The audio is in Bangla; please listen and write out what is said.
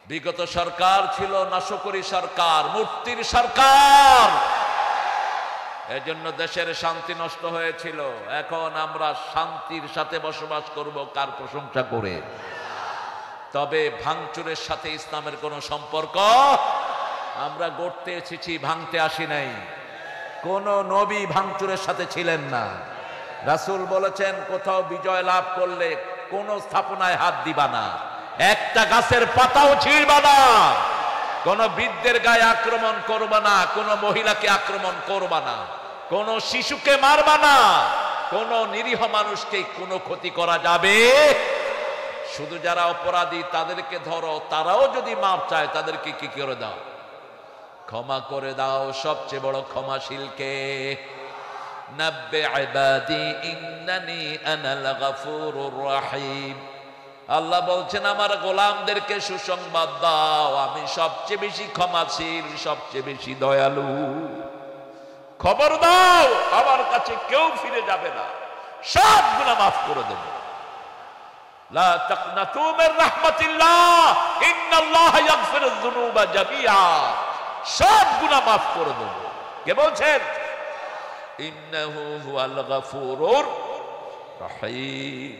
বিগত সরকার ছিল নাশকরি সরকার, মূর্তির সরকার। এজন্য দেশের শান্তি নষ্ট হয়েছিল। এখন আমরা শান্তির সাথে বসবাস করব, কার প্রশংসা করে? তবে ভাঙচুরের সাথে ইসলামের কোনো সম্পর্ক। আমরা গড়তে এসেছি, ভাঙতে আসি নাই। কোন নবী ভাঙচুরের সাথে ছিলেন না। রাসূল বলেছেন, কোথাও বিজয় লাভ করলে কোন স্থাপনায় হাত দিবা না, একটা গাছের পাতাও ছিঁড়বা না, কোন বৃদ্ধের গায়ে আক্রমণ করবা না, কোন মহিলাকে আক্রমণ করবা না, কোন শিশুকে মারবা না, কোন নিরীহ মানুষকে কোনো ক্ষতি করা যাবে। শুধু যারা অপরাধী তাদেরকে ধরো, তারাও যদি মাপ চায় তাদেরকে কি করে দাও? ক্ষমা করে দাও। সবচেয়ে বড় ক্ষমাশীল কে? নাব্বি ইবাদি ইন্নানি আনাল গফুরুর রহিম। আল্লাহ বলছেন, আমার গোলামদেরকে সুসংবাদ দাও, আমি সবচেয়ে বেশি ক্ষমাশীল, সবচেয়ে বেশি দয়ালু। খবর দাও, আমার কাছে কেউ ফিরে যাবে না, সব গুনাহ মাফ করে দেব। লা তাকনাতু মির রাহমাতিল্লাহ, ইন্নাল্লাহা ইয়াগফিরুয যুনুবা জামিআ। সব গুনাহ মাফ করে দেব। কে বলছেন? ইন্নাহু হুয়াল গফুরুর রহিম।